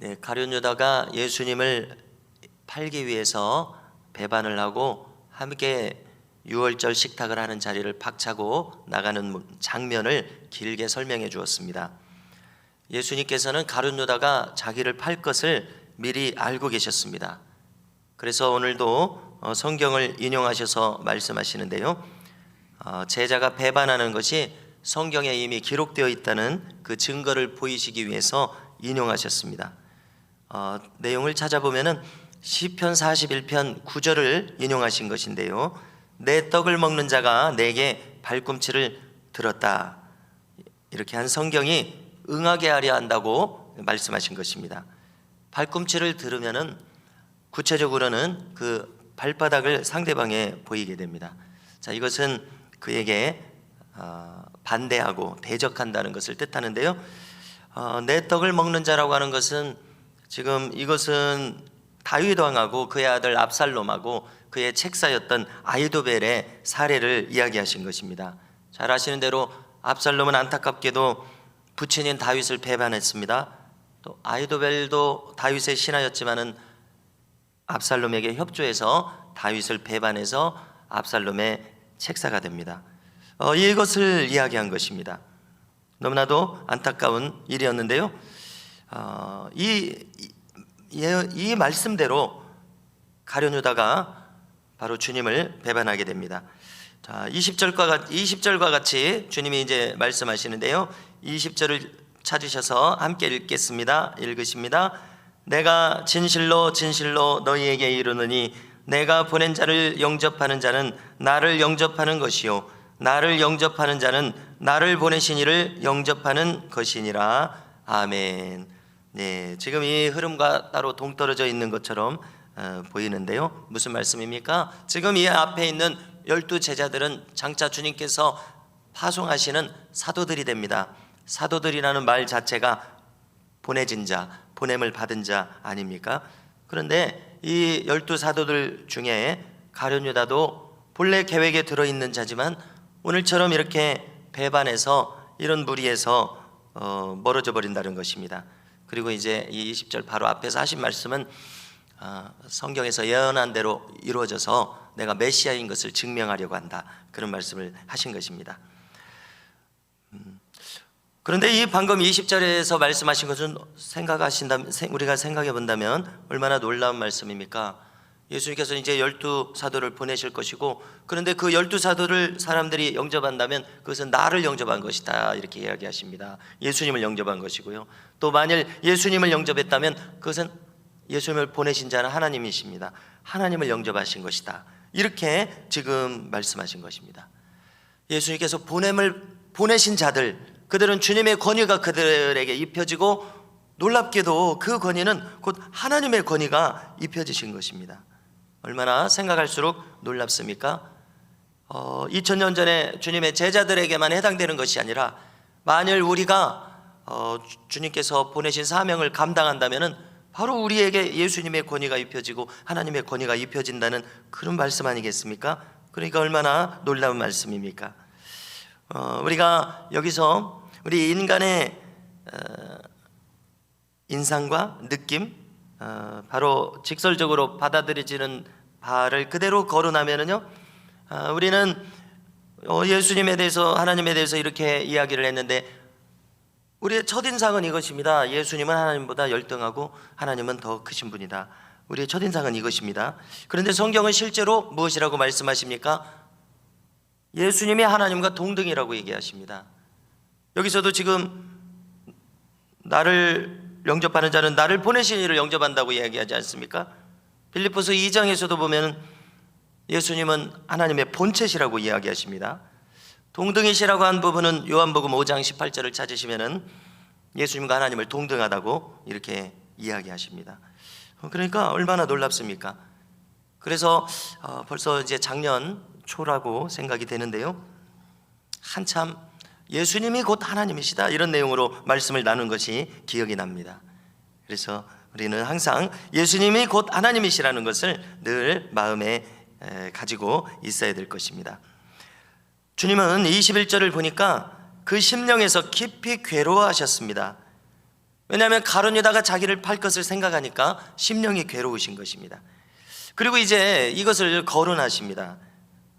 네, 가룟 유다가 예수님을 팔기 위해서 배반을 하고 함께 유월절 식탁을 하는 자리를 박차고 나가는 장면을 길게 설명해 주었습니다. 예수님께서는 가룟 유다가 자기를 팔 것을 미리 알고 계셨습니다. 그래서 오늘도 성경을 인용하셔서 말씀하시는데요, 제자가 배반하는 것이 성경에 이미 기록되어 있다는 그 증거를 보이시기 위해서 인용하셨습니다. 내용을 찾아보면은 시편 41편 9절을 인용하신 것인데요, 내 떡을 먹는 자가 내게 발꿈치를 들었다, 이렇게 한 성경이 응하게 하려 한다고 말씀하신 것입니다. 발꿈치를 들으면은 구체적으로는 그 발바닥을 상대방에 보이게 됩니다. 자, 이것은 그에게 반대하고 대적한다는 것을 뜻하는데요, 내 떡을 먹는 자라고 하는 것은 지금 이것은 다윗 왕하고 그의 아들 압살롬하고 그의 책사였던 아히도벨의 사례를 이야기하신 것입니다. 잘 아시는 대로 압살롬은 안타깝게도 부친인 다윗을 배반했습니다. 또 아히도벨도 다윗의 신하였지만은 압살롬에게 협조해서 다윗을 배반해서 압살롬의 책사가 됩니다. 이것을 이야기한 것입니다. 너무나도 안타까운 일이었는데요, 이 말씀대로 가룟 유다가 바로 주님을 배반하게 됩니다. 자, 20절과 같이 주님이 이제 말씀하시는데요, 20절을 찾으셔서 함께 읽겠습니다. 읽으십니다. 내가 진실로 진실로 너희에게 이르노니 내가 보낸 자를 영접하는 자는 나를 영접하는 것이요 나를 영접하는 자는 나를 보내신 이를 영접하는 것이니라. 아멘. 네, 지금 이 흐름과 따로 동떨어져 있는 것처럼 보이는데요, 무슨 말씀입니까? 지금 이 앞에 있는 12 제자들은 장차 주님께서 파송하시는 사도들이 됩니다. 사도들이라는 말 자체가 보내진 자, 보냄을 받은 자 아닙니까? 그런데 이 12 사도들 중에 가룟 유다도 본래 계획에 들어있는 자지만 오늘처럼 이렇게 배반해서 이런 무리에서 멀어져 버린다는 것입니다. 그리고 이제 이 20절 바로 앞에서 하신 말씀은 성경에서 예언한 대로 이루어져서 내가 메시아인 것을 증명하려고 한다, 그런 말씀을 하신 것입니다. 그런데 이 방금 20절에서 말씀하신 것은 우리가 생각해 본다면 얼마나 놀라운 말씀입니까? 예수님께서 이제 12 사도를 보내실 것이고, 그런데 그 12 사도를 사람들이 영접한다면 그것은 나를 영접한 것이다, 이렇게 이야기하십니다. 예수님을 영접한 것이고요, 또 만일 예수님을 영접했다면 그것은 예수님을 보내신 자는 하나님이십니다. 하나님을 영접하신 것이다, 이렇게 지금 말씀하신 것입니다. 예수님께서 보내신 자들, 그들은 주님의 권위가 그들에게 입혀지고 놀랍게도 그 권위는 곧 하나님의 권위가 입혀지신 것입니다. 얼마나 생각할수록 놀랍습니까? 2000년 전에 주님의 제자들에게만 해당되는 것이 아니라 만일 우리가 주님께서 보내신 사명을 감당한다면 바로 우리에게 예수님의 권위가 입혀지고 하나님의 권위가 입혀진다는 그런 말씀 아니겠습니까? 그러니까 얼마나 놀라운 말씀입니까? 우리가 여기서 우리 인간의 인상과 느낌, 바로 직설적으로 받아들여지는 바를 그대로 거론하면은요, 우리는 예수님에 대해서, 하나님에 대해서 이렇게 이야기를 했는데 우리의 첫인상은 이것입니다. 예수님은 하나님보다 열등하고 하나님은 더 크신 분이다. 우리의 첫인상은 이것입니다. 그런데 성경은 실제로 무엇이라고 말씀하십니까? 예수님이 하나님과 동등이라고 얘기하십니다. 여기서도 지금 나를 영접하는 자는 나를 보내신 이를 영접한다고 이야기하지 않습니까? 빌립보서 2장에서도 보면 예수님은 하나님의 본체시라고 이야기하십니다. 동등이시라고 한 부분은 요한복음 5장 18절을 찾으시면은 예수님과 하나님을 동등하다고 이렇게 이야기하십니다. 그러니까 얼마나 놀랍습니까? 그래서 벌써 이제 작년 초라고 생각이 되는데요, 한참 예수님이 곧 하나님이시다, 이런 내용으로 말씀을 나눈 것이 기억이 납니다. 그래서 우리는 항상 예수님이 곧 하나님이시라는 것을 늘 마음에 가지고 있어야 될 것입니다. 주님은 21절을 보니까 그 심령에서 깊이 괴로워하셨습니다. 왜냐하면 가룟 유다가 자기를 팔 것을 생각하니까 심령이 괴로우신 것입니다. 그리고 이제 이것을 거론하십니다.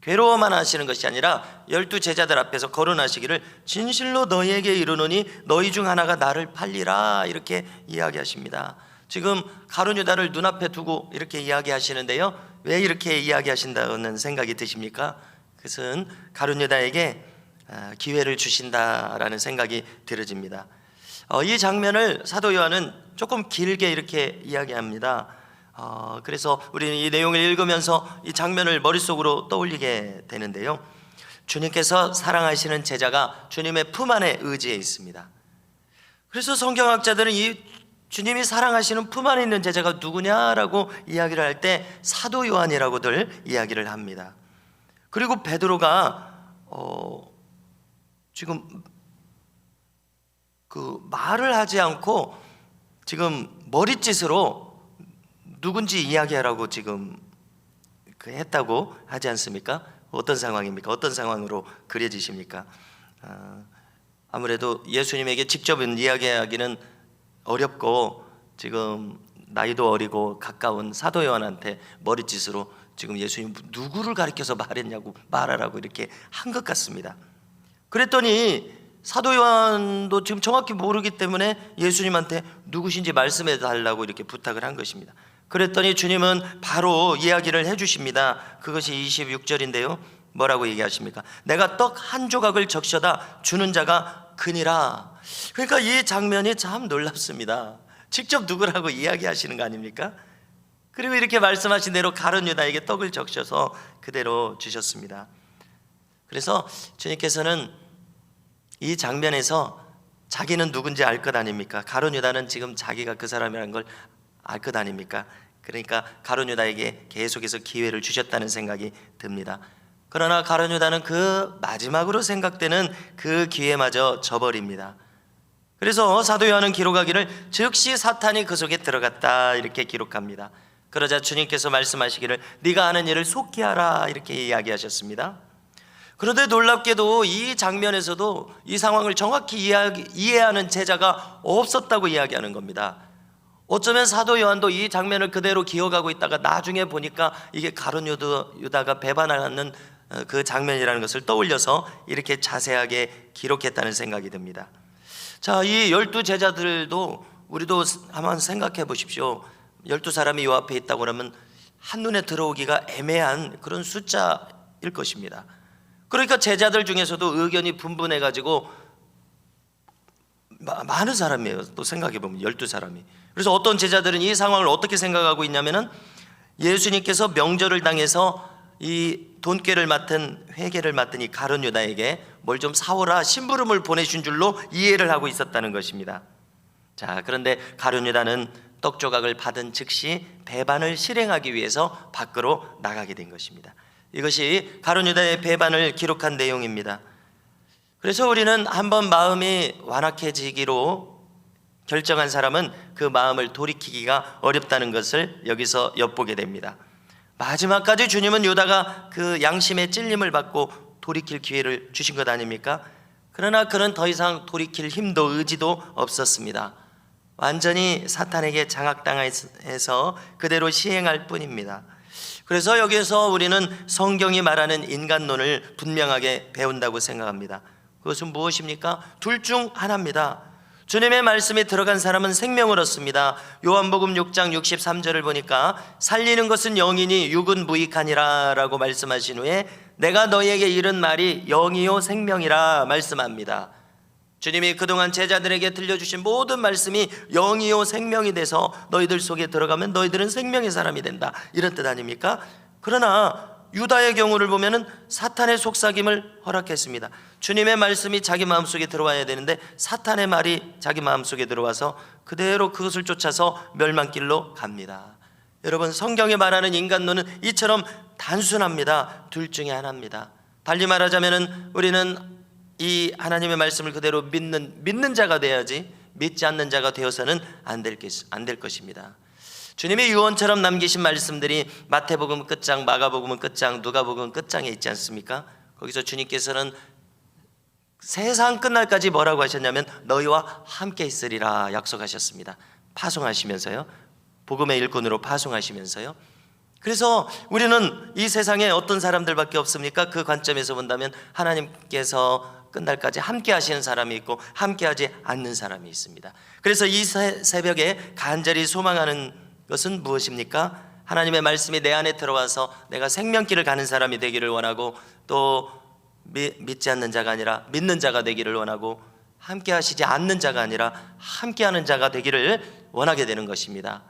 괴로워만 하시는 것이 아니라 12 제자들 앞에서 거론하시기를 진실로 너희에게 이르노니 너희 중 하나가 나를 팔리라 이렇게 이야기하십니다. 지금 가룟 유다를 눈앞에 두고 이렇게 이야기하시는데요, 왜 이렇게 이야기하신다는 생각이 드십니까? 그것은 가룟 유다에게 기회를 주신다라는 생각이 들어집니다. 이 장면을 사도 요한은 조금 길게 이렇게 이야기합니다. 그래서 우리는 이 내용을 읽으면서 이 장면을 머릿속으로 떠올리게 되는데요, 주님께서 사랑하시는 제자가 주님의 품 안에 의지해 있습니다. 그래서 성경학자들은 이 주님이 사랑하시는 품 안에 있는 제자가 누구냐라고 이야기를 할 때 사도 요한이라고들 이야기를 합니다. 그리고 베드로가 지금 그 말을 하지 않고 지금 머릿짓으로 누군지 이야기하라고 지금 했다고 하지 않습니까? 어떤 상황입니까? 어떤 상황으로 그려지십니까? 아무래도 예수님에게 직접 이야기하기는 어렵고 지금 나이도 어리고 가까운 사도 요한한테 머릿짓으로 지금 예수님 누구를 가리켜서 말하라고 이렇게 한 것 같습니다. 그랬더니 사도 요한도 지금 정확히 모르기 때문에 예수님한테 누구신지 말씀해 달라고 이렇게 부탁을 한 것입니다. 그랬더니 주님은 바로 이야기를 해주십니다. 그것이 26절인데요 뭐라고 얘기하십니까? 내가 떡 한 조각을 적셔다 주는 자가 그니라. 그러니까 이 장면이 참 놀랍습니다. 직접 누구라고 이야기하시는 거 아닙니까? 그리고 이렇게 말씀하신 대로 가룟 유다에게 떡을 적셔서 그대로 주셨습니다. 그래서 주님께서는 이 장면에서 자기는 누군지 알 것 아닙니까? 가룟 유다는 지금 자기가 그 사람이라는 걸 알 것 아닙니까? 그러니까 가룟 유다에게 계속해서 기회를 주셨다는 생각이 듭니다. 그러나 가룟 유다는 그 마지막으로 생각되는 그 기회마저 저버립니다. 그래서 사도 요한은 기록하기를 즉시 사탄이 그 속에 들어갔다 이렇게 기록합니다. 그러자 주님께서 말씀하시기를 네가 하는 일을 속히 하라 이렇게 이야기하셨습니다. 그런데 놀랍게도 이 장면에서도 이 상황을 정확히 이해하는 제자가 없었다고 이야기하는 겁니다. 어쩌면 사도 요한도 이 장면을 그대로 기억하고 있다가 나중에 보니까 이게 가룟 유다가 배반하는 그 장면이라는 것을 떠올려서 이렇게 자세하게 기록했다는 생각이 듭니다. 자, 이 12 제자들도 우리도 한번 생각해 보십시오. 12사람이 요 앞에 있다고 그러면 한눈에 들어오기가 애매한 그런 숫자일 것입니다. 그러니까 제자들 중에서도 의견이 분분해 가지고 많은 사람이에요. 또 생각해 보면 12사람이. 그래서 어떤 제자들은 이 상황을 어떻게 생각하고 있냐면은 예수님께서 명절을 당해서 이 돈꾀를 맡은 회계를 맡은 이 가룟 유다에게 뭘 좀 사오라 심부름을 보내준 줄로 이해를 하고 있었다는 것입니다. 자, 그런데 가룟 유다는 떡 조각을 받은 즉시 배반을 실행하기 위해서 밖으로 나가게 된 것입니다. 이것이 가룟 유다의 배반을 기록한 내용입니다. 그래서 우리는 한번 마음이 완악해지기로 결정한 사람은 그 마음을 돌이키기가 어렵다는 것을 여기서 엿보게 됩니다. 마지막까지 주님은 유다가 그 양심의 찔림을 받고 돌이킬 기회를 주신 것 아닙니까? 그러나 그는 더 이상 돌이킬 힘도 의지도 없었습니다. 완전히 사탄에게 장악당해서 그대로 시행할 뿐입니다. 그래서 여기에서 우리는 성경이 말하는 인간론을 분명하게 배운다고 생각합니다. 그것은 무엇입니까? 둘 중 하나입니다. 주님의 말씀이 들어간 사람은 생명을 얻습니다. 요한복음 6장 63절을 보니까 살리는 것은 영이니 육은 무익하니라 라고 말씀하신 후에 내가 너희에게 이른 말이 영이요 생명이라 말씀합니다. 주님이 그동안 제자들에게 들려주신 모든 말씀이 영이요 생명이 돼서 너희들 속에 들어가면 너희들은 생명의 사람이 된다 이런 뜻 아닙니까? 그러나 유다의 경우를 보면은 사탄의 속삭임을 허락했습니다. 주님의 말씀이 자기 마음속에 들어와야 되는데 사탄의 말이 자기 마음속에 들어와서 그대로 그것을 쫓아서 멸망길로 갑니다. 여러분, 성경이 말하는 인간론은 이처럼 단순합니다. 둘 중에 하나입니다. 달리 말하자면은 우리는 이 하나님의 말씀을 그대로 믿는 자가 돼야지 믿지 않는 자가 되어서는 안 될 것입니다. 주님이 유언처럼 남기신 말씀들이 마태복음 끝장, 마가복음 끝장, 누가복음 끝장에 있지 않습니까? 거기서 주님께서는 세상 끝날까지 뭐라고 하셨냐면 너희와 함께 있으리라 약속하셨습니다. 파송하시면서요. 복음의 일꾼으로 파송하시면서요. 그래서 우리는 이 세상에 어떤 사람들밖에 없습니까? 그 관점에서 본다면 하나님께서 끝날까지 함께 하시는 사람이 있고 함께 하지 않는 사람이 있습니다. 그래서 이 새벽에 간절히 소망하는 것은 무엇입니까? 하나님의 말씀이 내 안에 들어와서 내가 생명길을 가는 사람이 되기를 원하고, 또 믿지 않는 자가 아니라 믿는 자가 되기를 원하고, 함께 하시지 않는 자가 아니라 함께 하는 자가 되기를 원하게 되는 것입니다.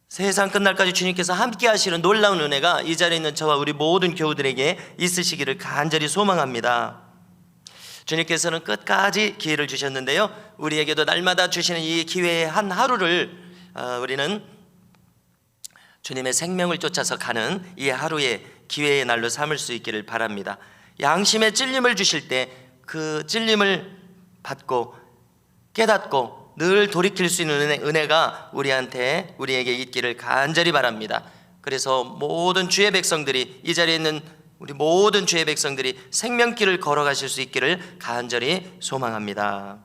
세상 끝날까지 주님께서 함께 하시는 놀라운 은혜가 이 자리에 있는 저와 우리 모든 교우들에게 있으시기를 간절히 소망합니다. 주님께서는 끝까지 기회를 주셨는데요, 우리에게도 날마다 주시는 이 기회의 한 하루를 우리는 주님의 생명을 쫓아서 가는 이 하루의 기회의 날로 삼을 수 있기를 바랍니다. 양심의 찔림을 주실 때 그 찔림을 받고 깨닫고 늘 돌이킬 수 있는 은혜가 우리에게 있기를 간절히 바랍니다. 그래서 모든 주의 백성들이, 이 자리에 있는 우리 모든 주의 백성들이 생명길을 걸어가실 수 있기를 간절히 소망합니다.